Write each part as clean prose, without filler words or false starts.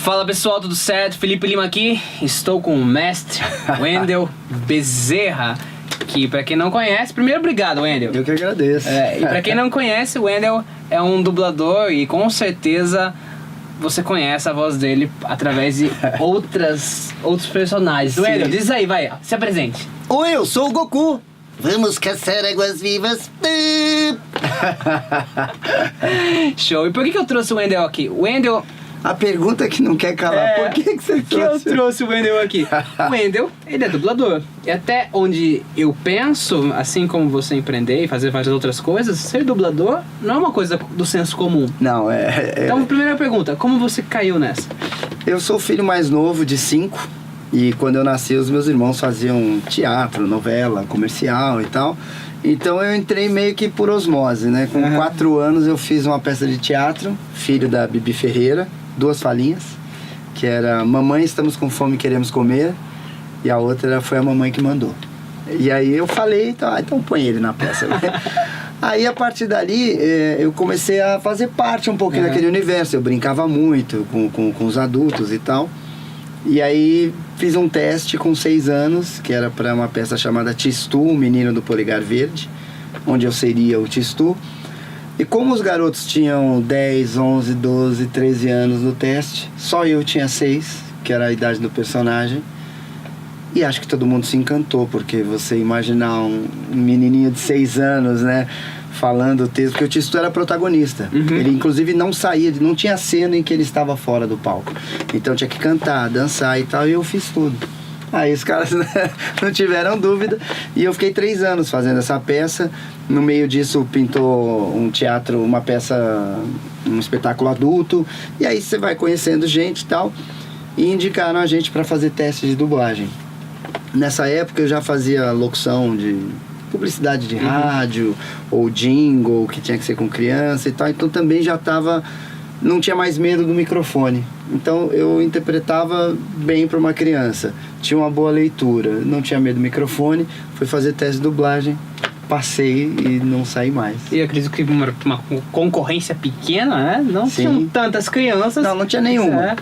Fala pessoal, tudo certo? Felipe Lima aqui. Estou com o mestre Wendel Bezerra, que pra quem não conhece, primeiro obrigado, Wendel. Eu que agradeço. E pra quem não conhece, o Wendel é um dublador e com certeza você conhece a voz dele através de outros personagens. Wendel, diz aí, vai, se apresente. Oi, eu sou o Goku. Vamos caçar águas-vivas. Show. E por que eu trouxe o Wendel aqui? O Wendel... A pergunta que não quer calar, por que você trouxe? Eu trouxe o Wendel aqui? O Wendel, ele é dublador. E até onde eu penso, assim como você empreender e fazer várias outras coisas, ser dublador não é uma coisa do senso comum. Não, Então, primeira pergunta, como você caiu nessa? Eu sou o filho mais novo de 5. E quando eu nasci, os meus irmãos faziam teatro, novela, comercial e tal. Então eu entrei meio que por osmose, né? Com 4 anos eu fiz uma peça de teatro, filho da Bibi Ferreira, 2 falinhas, que era Mamãe, estamos com fome, queremos comer. E a outra foi a mamãe que mandou. E aí eu falei, então põe ele na peça. Aí a partir dali eu comecei a fazer parte um pouquinho daquele universo. Eu brincava muito com os adultos e tal. E aí fiz um teste com 6 anos, que era para uma peça chamada Tistu, o menino do polegar verde, onde eu seria o Tistu. E como os garotos tinham 10, 11, 12, 13 anos no teste, só eu tinha 6, que era a idade do personagem. E acho que todo mundo se encantou, porque você imaginar um menininho de 6 anos, né, falando o texto, porque o Tistu era protagonista. Ele inclusive não saía, não tinha cena em que ele estava fora do palco. Então tinha que cantar, dançar e tal, e eu fiz tudo. Aí os caras não tiveram dúvida. E eu fiquei 3 anos fazendo essa peça. No meio disso pintou um teatro, uma peça, um espetáculo adulto. E aí você vai conhecendo gente e tal. E indicaram a gente para fazer teste de dublagem. Nessa época eu já fazia locução de publicidade de rádio, ou jingle, que tinha que ser com criança e tal. Então também já estava... Não tinha mais medo do microfone. Então eu interpretava bem para uma criança. Tinha uma boa leitura, não tinha medo do microfone. Fui fazer teste de dublagem, passei e não saí mais. E eu acredito que uma concorrência pequena, né? Não tinham tantas crianças. Não tinha nenhuma.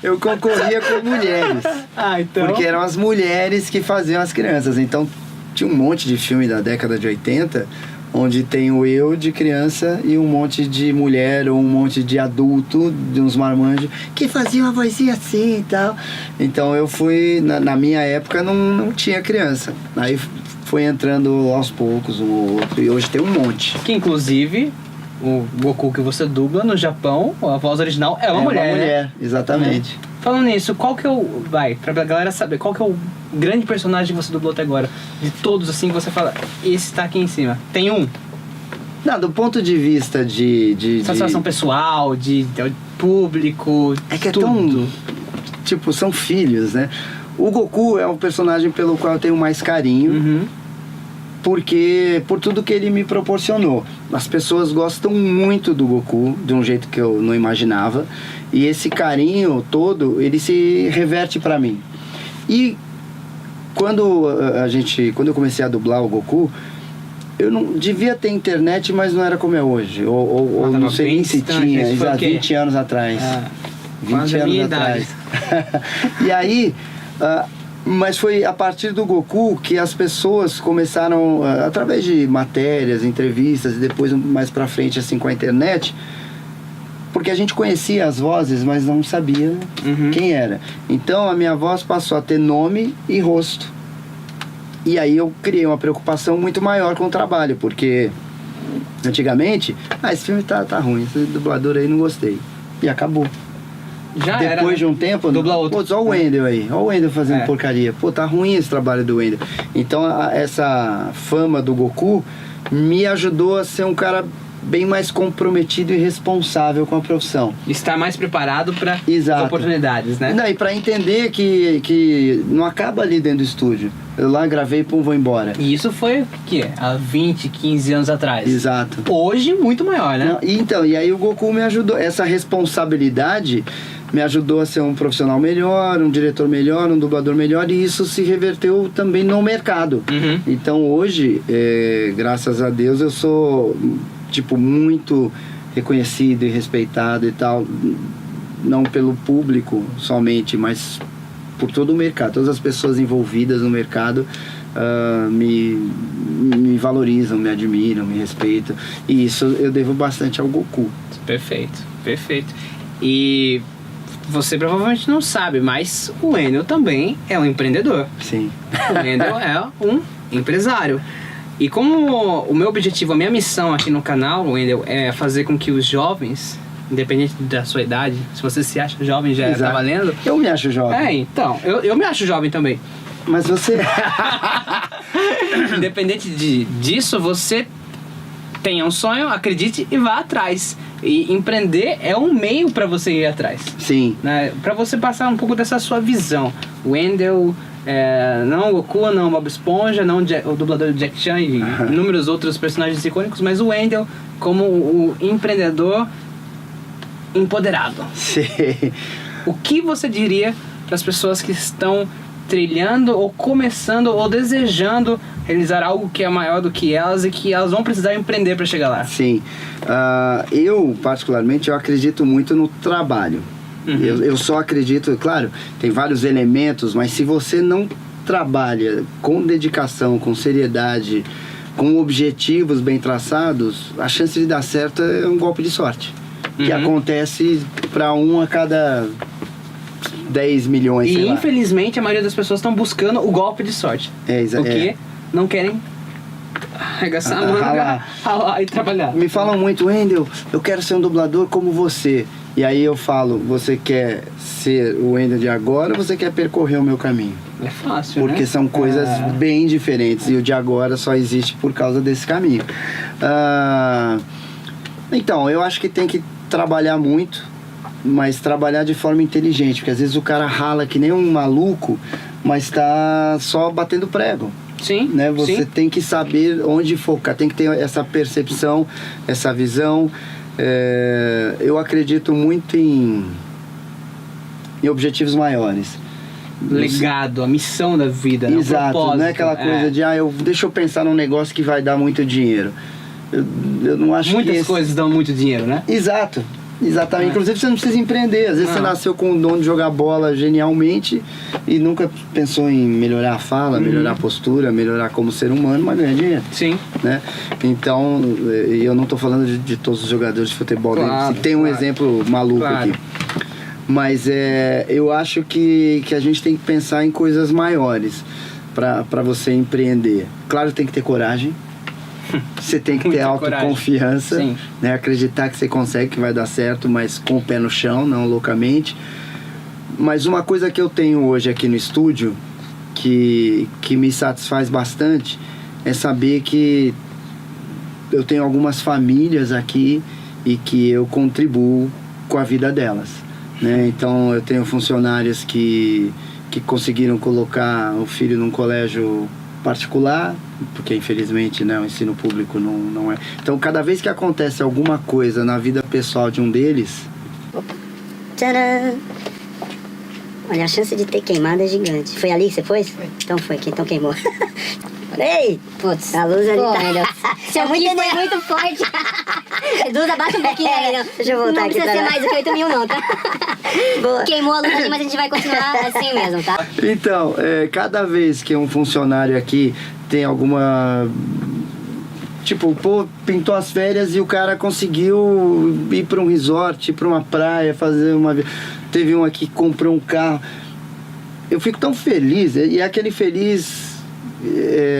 Eu concorria com mulheres. Então... Porque eram as mulheres que faziam as crianças. Então tinha um monte de filme da década de 80... onde tem o eu de criança e um monte de mulher ou um monte de adulto, de uns marmanjos, que faziam uma vozinha assim e tal. Então eu fui, na minha época não tinha criança. Aí foi entrando aos poucos um ou outro, e hoje tem um monte. Que inclusive, o Goku que você dubla no Japão, a voz original é uma mulher, uma mulher, né? Exatamente. Falando nisso, qual que é o... pra galera saber, qual que é o grande personagem que você dublou até agora? De todos, assim, que você fala, esse tá aqui em cima. Tem um? Não, do ponto de vista de satisfação pessoal, de público, é que tudo. É tão... Tipo, são filhos, né? O Goku é um personagem pelo qual eu tenho mais carinho. Porque por tudo que ele me proporcionou. As pessoas gostam muito do Goku, de um jeito que eu não imaginava, e esse carinho todo, ele se reverte pra mim. E quando eu comecei a dublar o Goku, eu não devia ter internet, mas não era como é hoje, ou não sei nem se tinha, há 20 anos atrás. 20 anos atrás. E aí... mas foi a partir do Goku que as pessoas começaram, através de matérias, entrevistas, e depois mais pra frente assim com a internet, porque a gente conhecia as vozes, mas não sabia quem era. Então a minha voz passou a ter nome e rosto. E aí eu criei uma preocupação muito maior com o trabalho, porque antigamente, esse filme tá ruim, esse dublador aí não gostei. E acabou. Depois de um tempo, dubla outro. Pô, olha o Wendel aí, olha o Wendel fazendo porcaria. Pô, tá ruim esse trabalho do Wendel. Então essa fama do Goku me ajudou a ser um cara bem mais comprometido e responsável com a profissão. Estar mais preparado para as oportunidades, né? Não, e para entender que não acaba ali dentro do estúdio. Eu lá gravei, pum, vou embora. E isso foi o quê? Há 20, 15 anos atrás. Exato. Hoje, muito maior, né? Então, e aí o Goku me ajudou. Essa responsabilidade me ajudou a ser um profissional melhor, um diretor melhor, um dublador melhor, e isso se reverteu também no mercado. Então hoje, graças a Deus, eu sou, muito reconhecido e respeitado e tal, não pelo público somente, mas por todo o mercado. Todas as pessoas envolvidas no mercado me valorizam, me admiram, me respeitam. E isso eu devo bastante ao Goku. Perfeito, perfeito. E você provavelmente não sabe, mas o Wendel também é um empreendedor. Sim. O Wendel é um empresário. E como o meu objetivo, a minha missão aqui no canal, Wendel, é fazer com que os jovens, independente da sua idade, se você se acha jovem já Exato. tá valendo. Eu me acho jovem. Então, eu me acho jovem também. Mas você... Independente disso, você tenha um sonho, acredite e vá atrás. E empreender é um meio para você ir atrás. Sim. Né? Para você passar um pouco dessa sua visão. O Wendel, não o Goku, não o Bob Esponja, não o dublador do Jack Chan e inúmeros outros personagens icônicos, mas o Wendel como o empreendedor empoderado. Sim. O que você diria para as pessoas que estão trilhando ou começando ou desejando realizar algo que é maior do que elas e que elas vão precisar empreender para chegar lá? Sim. Eu, particularmente, eu acredito muito no trabalho. Eu só acredito, claro, tem vários elementos, mas se você não trabalha com dedicação, com seriedade, com objetivos bem traçados, a chance de dar certo é um golpe de sorte. Que acontece para 1 a cada 10 milhões, E sei lá. infelizmente a maioria das pessoas estão buscando o golpe de sorte. Porque não querem arregaçar a manga, ralar e trabalhar. Me falam muito, Wendel, eu quero ser um dublador como você. E aí eu falo, você quer ser o Wendel de agora ou você quer percorrer o meu caminho? É fácil, Porque né? são coisas bem diferentes e o de agora só existe por causa desse caminho. Então, eu acho que tem que trabalhar muito, mas trabalhar de forma inteligente, porque às vezes o cara rala que nem um maluco, mas tá só batendo prego. Sim, Né? Você sim. tem que saber onde focar, tem que ter essa percepção, essa visão. Eu acredito muito em objetivos maiores. Legado, a missão da vida, né? O Exato, propósito. não é aquela coisa de deixa eu pensar num negócio que vai dar muito dinheiro. Eu não acho Muitas que coisas dão muito dinheiro, né? Exato, exatamente. Inclusive você não precisa empreender. Às vezes você nasceu com o dom de jogar bola genialmente e nunca pensou em melhorar a fala, melhorar a postura, melhorar como ser humano, mas ganha dinheiro. Sim. Né? Então, eu não estou falando de todos os jogadores de futebol. Claro, tem um claro. exemplo maluco aqui. Mas eu acho que a gente tem que pensar em coisas maiores para você empreender. Claro, tem que ter coragem. Você tem que ter Muita autoconfiança, coragem. né? Acreditar que você consegue, que vai dar certo, mas com o pé no chão, não loucamente. Mas uma coisa que eu tenho hoje aqui no estúdio, que me satisfaz bastante, é saber que eu tenho algumas famílias aqui e que eu contribuo com a vida delas, né? Então eu tenho funcionários que conseguiram colocar o filho num colégio particular, porque infelizmente, né, o ensino público não é. Então cada vez que acontece alguma coisa na vida pessoal de um deles... Tcharam! Olha, a chance de ter queimado é gigante. Foi ali que você foi? Então foi, então queimou. Ei! Putz, a luz ali tá... Seu muito foi muito forte. Reduz, abaixa um pouquinho aí, não. Deixa eu voltar não aqui precisa pra ser lá. mais do que 8 mil, não, tá? Boa. Queimou a luz ali, mas a gente vai continuar assim mesmo, tá? Então, cada vez que um funcionário aqui tem alguma... Tipo, pintou as férias e o cara conseguiu ir para um resort, ir para uma praia, fazer uma... Teve um aqui que comprou um carro. Eu fico tão feliz, e é aquele feliz...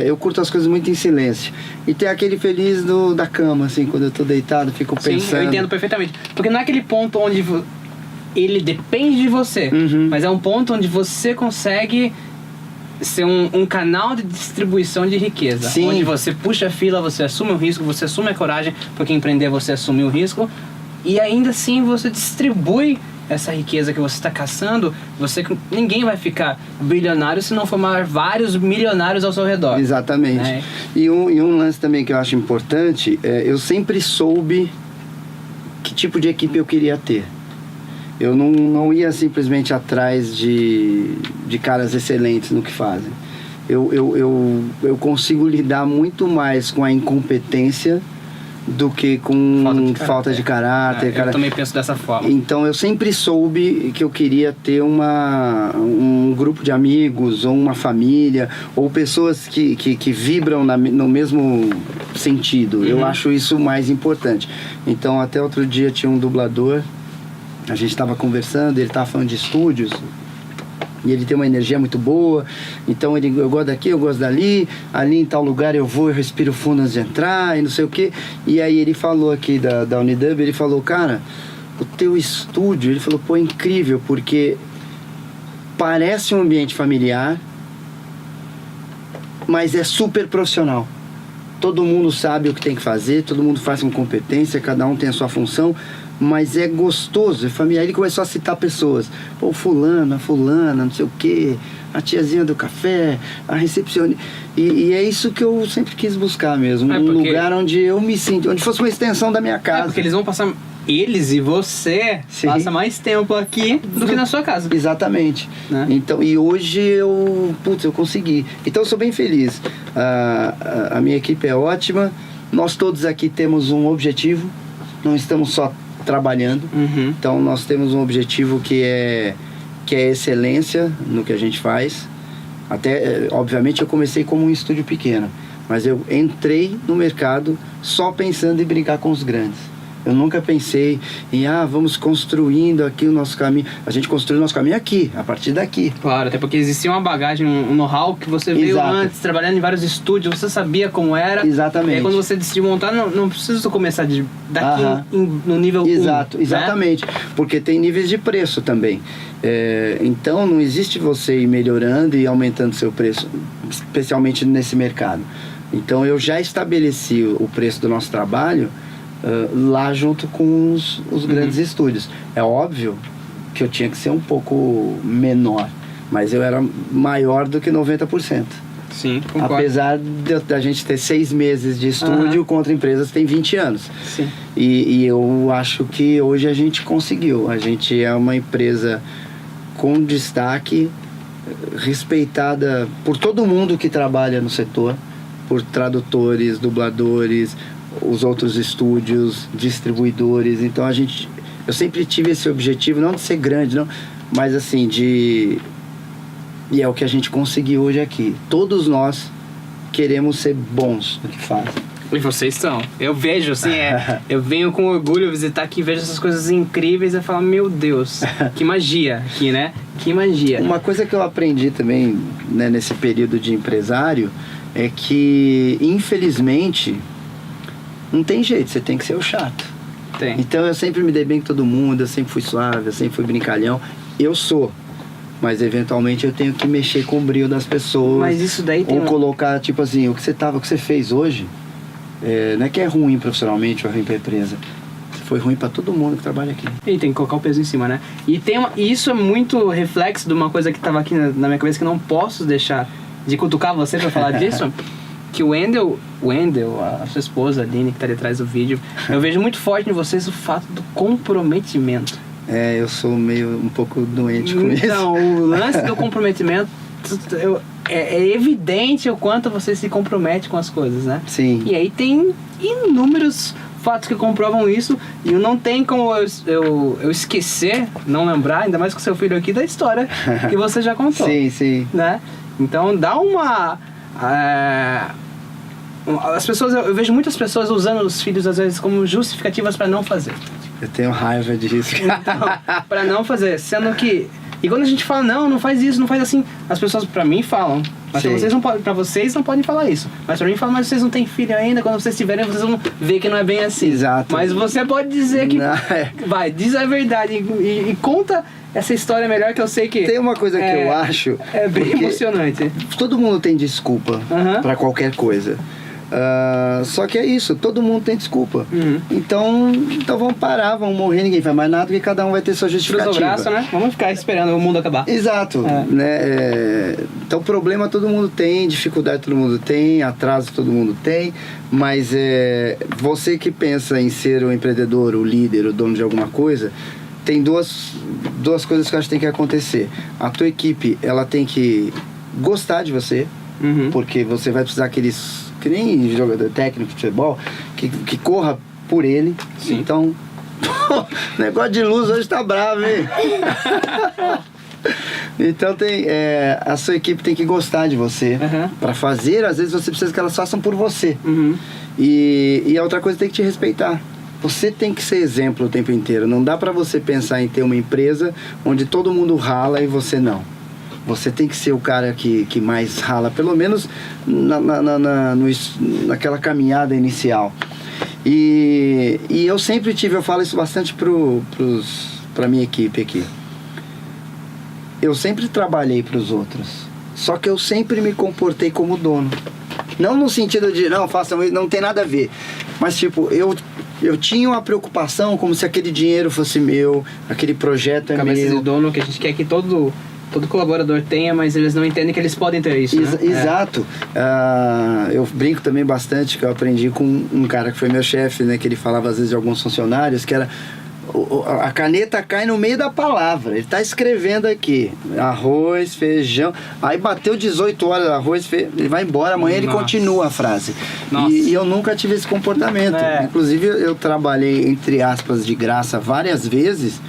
eu curto as coisas muito em silêncio. E tem aquele feliz da cama, assim, quando eu tô deitado, fico pensando... Sim, eu entendo perfeitamente. Porque não é aquele ponto onde ele depende de você, mas é um ponto onde você consegue ser um canal de distribuição de riqueza. Sim. Onde você puxa a fila, você assume o risco, você assume a coragem, porque empreender você assume o risco, e ainda assim você distribui essa riqueza que você está caçando. Ninguém vai ficar bilionário se não formar vários milionários ao seu redor. Exatamente. Né? E um lance também que eu acho importante, eu sempre soube que tipo de equipe eu queria ter. Eu não ia simplesmente atrás de caras excelentes no que fazem. Eu consigo lidar muito mais com a incompetência do que com falta de caráter. Eu também penso dessa forma. Então eu sempre soube que eu queria ter um grupo de amigos, ou uma família, ou pessoas que vibram no mesmo sentido. Eu acho isso mais importante. Então até outro dia tinha um dublador, a gente estava conversando, ele estava falando de estúdios, e ele tem uma energia muito boa, então eu gosto daqui, eu gosto dali, ali em tal lugar eu respiro fundo antes de entrar e não sei o que. E aí ele falou aqui da Unidub, ele falou, cara, o teu estúdio, ele falou, pô, é incrível, porque parece um ambiente familiar, mas é super profissional. Todo mundo sabe o que tem que fazer, todo mundo faz com competência, cada um tem a sua função, mas é gostoso, é familiar. Ele começou a citar pessoas, pô, fulana, não sei o que, a tiazinha do café, a recepcionista, e é isso que eu sempre quis buscar mesmo, um lugar onde eu me sinto, onde fosse uma extensão da minha casa. Porque eles vão passar, eles e você, passa mais tempo aqui do que na sua casa. Exatamente, né? Então, e hoje eu consegui, então eu sou bem feliz. A minha equipe é ótima, nós todos aqui temos um objetivo, não estamos só trabalhando. Então nós temos um objetivo que é excelência no que a gente faz. Até, obviamente, eu comecei como um estúdio pequeno, mas eu entrei no mercado só pensando em brincar com os grandes. Eu nunca pensei em, vamos construindo aqui o nosso caminho. A gente construiu o nosso caminho aqui, a partir daqui. Claro, até porque existia uma bagagem, um know-how que você veio antes, trabalhando em vários estúdios, você sabia como era. Exatamente. E aí quando você decidiu montar, não precisa começar daqui no nível 1. Exatamente, né? Porque tem níveis de preço também. Então não existe você ir melhorando e aumentando seu preço, especialmente nesse mercado. Então eu já estabeleci o preço do nosso trabalho lá junto com os grandes estúdios. É óbvio que eu tinha que ser um pouco menor, mas eu era maior do que 90%. Sim, concordo. Apesar da gente ter 6 meses de estúdio, contra empresas que tem 20 anos. Sim. E eu acho que hoje a gente conseguiu. A gente é uma empresa com destaque, respeitada por todo mundo que trabalha no setor, por tradutores, dubladores, os outros estúdios, distribuidores. Então eu sempre tive esse objetivo, não de ser grande, não, mas assim, e é o que a gente conseguiu hoje aqui. Todos nós queremos ser bons no que fazem. E vocês são. Eu vejo, assim, eu venho com orgulho visitar aqui, vejo essas coisas incríveis e falo, meu Deus, que magia aqui, né? Que magia. Uma coisa que eu aprendi também, né, nesse período de empresário, é que, infelizmente, não tem jeito, você tem que ser o chato. Tem. Então eu sempre me dei bem com todo mundo, eu sempre fui suave, eu sempre fui brincalhão. Eu sou. Mas eventualmente eu tenho que mexer com o brilho das pessoas. Mas isso daí tem... Ou colocar, tipo assim, o que você fez hoje, não é que é ruim profissionalmente ou ruim pra empresa. Foi ruim pra todo mundo que trabalha aqui. E tem que colocar o peso em cima, né? E isso é muito reflexo de uma coisa que tava aqui na minha cabeça, que eu não posso deixar de cutucar você pra falar disso. Que o Wendel, a sua esposa, a Aline, que tá ali atrás do vídeo, eu vejo muito forte em vocês o fato do comprometimento. Eu sou um pouco doente com isso. Então, o lance do comprometimento, é evidente o quanto você se compromete com as coisas, né? Sim. E aí tem inúmeros fatos que comprovam isso, e não tem como eu esquecer, não lembrar, ainda mais com seu filho aqui, da história que você já contou. Sim. Né? Então dá uma... as pessoas, eu vejo muitas pessoas usando os filhos às vezes como justificativas para não fazer. Eu tenho raiva disso. Então, para não fazer, sendo que... E quando a gente fala, não faz isso, não faz assim, as pessoas pra mim falam. Mas pra vocês não podem falar isso. Mas pra mim falam, mas vocês não têm filho ainda, quando vocês tiverem, vocês vão ver que não é bem assim. Exato. Mas você pode dizer que... Vai, diz a verdade e conta essa história melhor, que eu sei que... Tem uma coisa que eu acho... É bem emocionante. Todo mundo tem desculpa pra qualquer coisa. Só que é isso, todo mundo tem desculpa. Então vamos parar, vamos morrer, ninguém faz mais nada, porque cada um vai ter sua justificativa. Cruzou o braço, né? Vamos ficar esperando o mundo acabar. Exato. Né? Então problema todo mundo tem, dificuldade todo mundo tem, atraso todo mundo tem, mas você que pensa em ser o empreendedor, o líder, o dono de alguma coisa, tem duas coisas que eu acho que tem que acontecer. A tua equipe, ela tem que gostar de você, porque você vai precisar que eles que nem jogador técnico de futebol, que corra por ele. Sim. Então, o negócio de luz hoje tá bravo, hein? Então a sua equipe tem que gostar de você. Pra fazer, às vezes você precisa que elas façam por você. E a outra coisa tem que te respeitar. Você tem que ser exemplo o tempo inteiro. Não dá pra você pensar em ter uma empresa onde todo mundo rala e você não. Você tem que ser o cara que mais rala, pelo menos naquela caminhada inicial. E eu sempre eu falo isso bastante pra minha equipe aqui. Eu sempre trabalhei para os outros, só que eu sempre me comportei como dono. Não no sentido de, não, façam isso, não tem nada a ver. Mas, tipo, eu tinha uma preocupação como se aquele dinheiro fosse meu, aquele projeto é Cabeça meu. de dono que a gente quer que todo colaborador tenha, mas eles não entendem que eles podem ter isso, né? Exato. Eu brinco também bastante, que eu aprendi com um cara que foi meu chefe, né? Que ele falava às vezes de alguns funcionários, que era... A caneta cai no meio da palavra. Ele tá escrevendo aqui arroz, feijão. Aí bateu 18 horas arroz, ele vai embora. Amanhã ele continua a frase. E eu nunca tive esse comportamento. Inclusive eu trabalhei, entre aspas, de graça várias vezes,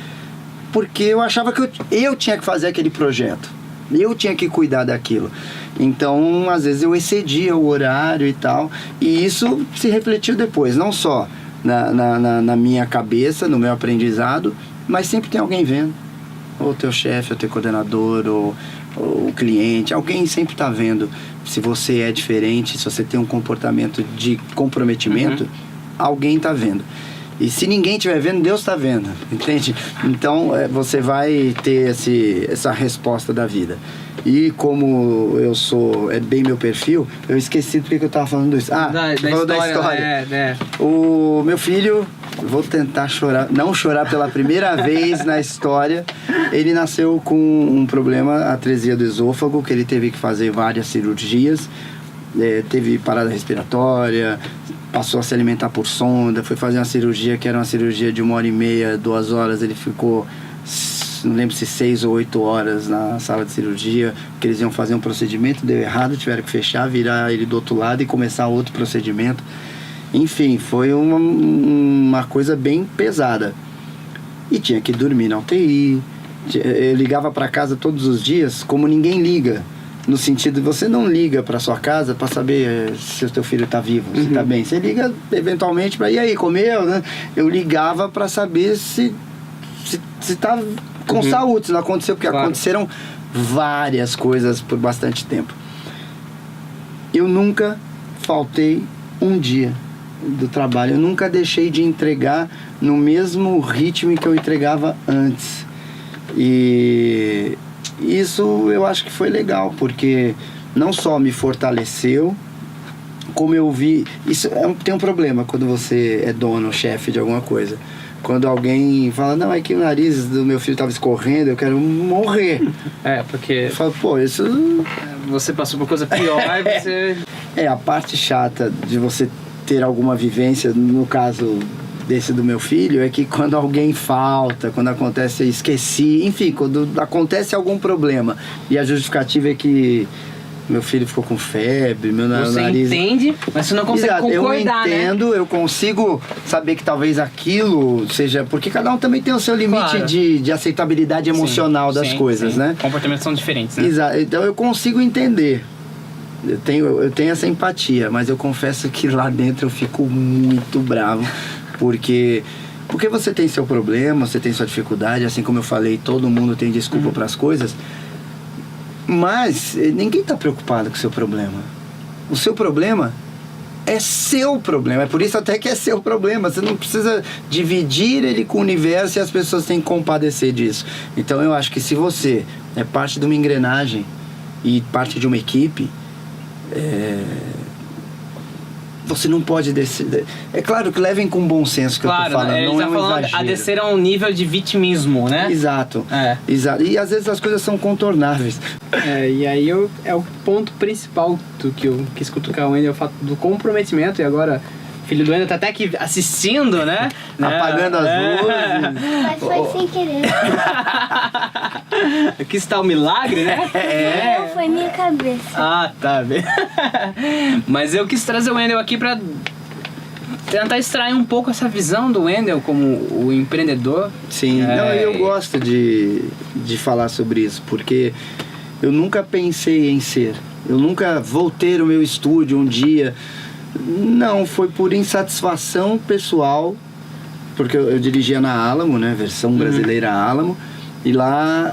porque eu achava que eu tinha que fazer aquele projeto. Eu tinha que cuidar daquilo. Então, às vezes eu excedia o horário e tal. E isso se refletiu depois, não só na minha cabeça, no meu aprendizado, mas sempre tem alguém vendo. Ou teu chefe, ou teu coordenador, ou o cliente. Alguém sempre está vendo se você é diferente, se você tem um comportamento de comprometimento, alguém está vendo. E se ninguém estiver vendo, Deus está vendo, entende? Então você vai ter essa resposta da vida. E como é bem meu perfil, eu esqueci do que eu estava falando isso. Da história. O meu filho, vou tentar não chorar pela primeira vez na história. Ele nasceu com um problema, atresia do esôfago, que ele teve que fazer várias cirurgias. Teve parada respiratória, passou a se alimentar por sonda, foi fazer uma cirurgia que era uma cirurgia de 1h30, 2 horas. Ele ficou, não lembro se 6 ou 8 horas na sala de cirurgia, porque eles iam fazer um procedimento, deu errado, tiveram que fechar, virar ele do outro lado e começar outro procedimento. Enfim, foi uma coisa bem pesada. E tinha que dormir na UTI. Eu ligava para casa todos os dias, como ninguém liga. No sentido de você não liga para sua casa para saber se o teu filho está vivo, se está bem. Você liga eventualmente para, e aí, comeu, né? Eu ligava para saber se está com saúde, se não aconteceu, porque aconteceram várias coisas por bastante tempo. Eu nunca faltei um dia do trabalho, eu nunca deixei de entregar no mesmo ritmo que eu entregava antes. E isso eu acho que foi legal, porque não só me fortaleceu, como eu vi... Isso tem um problema quando você é dono, chefe de alguma coisa. Quando alguém fala, não, é que o nariz do meu filho estava escorrendo, eu quero morrer. Porque... Eu falo, pô, isso... Você passou por coisa pior e você... A parte chata de você ter alguma vivência, no caso desse do meu filho, é que quando alguém falta, quando acontece, esqueci, enfim, quando acontece algum problema e a justificativa é que meu filho ficou com febre, meu nariz... Você entende, mas você não consegue concordar, eu entendo, né? Eu consigo saber que talvez aquilo seja... Porque cada um também tem o seu limite de aceitabilidade emocional das coisas, né? Comportamentos são diferentes, né? Exato, então eu consigo entender. Eu tenho essa empatia, mas eu confesso que lá dentro eu fico muito bravo, porque você tem seu problema, você tem sua dificuldade, assim como eu falei, todo mundo tem desculpa para as coisas, mas ninguém está preocupado com o seu problema. O seu problema é seu problema, é por isso até que é seu problema. Você não precisa dividir ele com o universo e as pessoas têm que compadecer disso. Então eu acho que se você é parte de uma engrenagem e parte de uma equipe, você não pode descer. É claro que levem com bom senso que eu tô falando, não é um exagero. A descer a um nível de vitimismo, né? Exato. Exato. E às vezes as coisas são contornáveis. E aí é o ponto principal do que eu quis cutucar o Wendel, é o fato do comprometimento. E agora, filho do Wendel tá até aqui assistindo, né? Apagando as luzes. Mas foi sem querer. Aqui está o milagre, né? Não, foi minha cabeça. Ah, tá bem. Mas eu quis trazer o Wendel aqui pra tentar extrair um pouco essa visão do Wendel como o empreendedor. Sim, não, eu gosto de falar sobre isso, porque eu nunca pensei em ser. Eu nunca vou ter o meu estúdio um dia. Não, foi por insatisfação pessoal, porque eu dirigia na Alamo, né, versão brasileira Alamo, e lá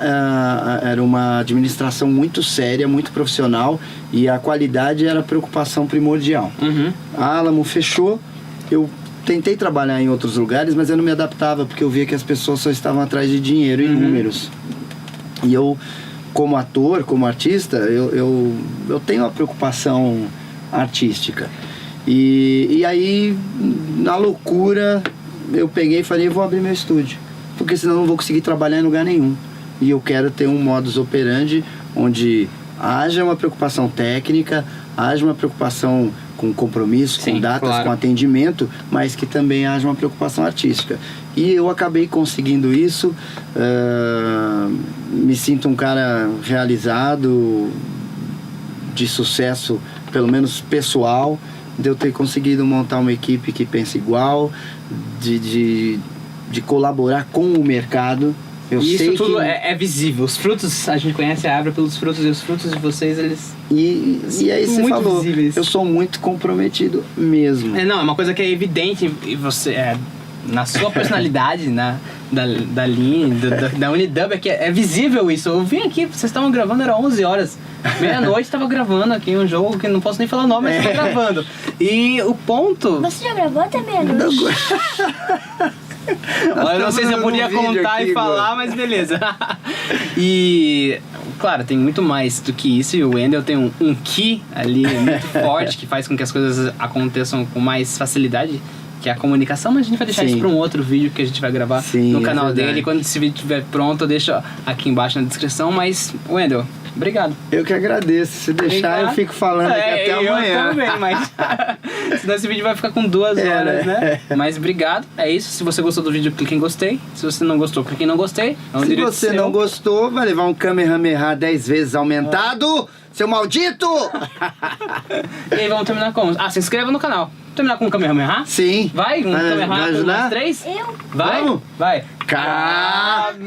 era uma administração muito séria, muito profissional, e a qualidade era a preocupação primordial. A Alamo fechou, eu tentei trabalhar em outros lugares, mas eu não me adaptava, porque eu via que as pessoas só estavam atrás de dinheiro e números. E eu, como ator, como artista, eu tenho uma preocupação artística. E aí, na loucura, eu peguei e falei, eu vou abrir meu estúdio, porque senão eu não vou conseguir trabalhar em lugar nenhum. E eu quero ter um modus operandi onde haja uma preocupação técnica, haja uma preocupação com compromisso, Sim, com datas, claro. com atendimento, mas que também haja uma preocupação artística. E eu acabei conseguindo isso, me sinto um cara realizado, de sucesso, pelo menos pessoal, de eu ter conseguido montar uma equipe que pensa igual, de colaborar com o mercado. Eu E sei isso tudo que... é visível. Os frutos, a gente conhece a árvore pelos frutos, e os frutos de vocês, eles... E aí você muito falou, visíveis. eu sou muito comprometido mesmo. Não, é uma coisa que é evidente e você... na sua personalidade, da Aline, da Unidub, é visível isso. Eu vim aqui, vocês estavam gravando, era 11 horas. Meia-noite tava gravando aqui um jogo que não posso nem falar o nome, mas tava gravando. E o ponto... Você já gravou até meia-noite? Olha, eu não sei se eu podia contar e falar, mas beleza. E, claro, tem muito mais do que isso. E o Wendel tem um ki ali muito forte que faz com que as coisas aconteçam com mais facilidade, que é a comunicação. Mas a gente vai deixar Sim. isso para um outro vídeo que a gente vai gravar Sim, no é canal verdade. dele. Quando esse vídeo estiver pronto, eu deixo aqui embaixo na descrição. Mas, Wendel, obrigado. Eu que agradeço. Se deixar, Obrigado. eu fico falando aqui até amanhã. Eu também, mas senão esse vídeo vai ficar com 2 horas, né? Mas obrigado, é isso. Se você gostou do vídeo, clique em gostei. Se você não gostou, clique em não gostei. É um Se direito você seu. não gostou, vai levar um Kamehameha 10 vezes aumentado, seu maldito! E aí, vamos terminar como? Ah, se inscreva no canal. Terminar com um Kamehameha? Sim. Vai? Um Vai Kamehameha com ajudar? nós 3? Eu? Vai? Vamos? Vai. Kamehameha!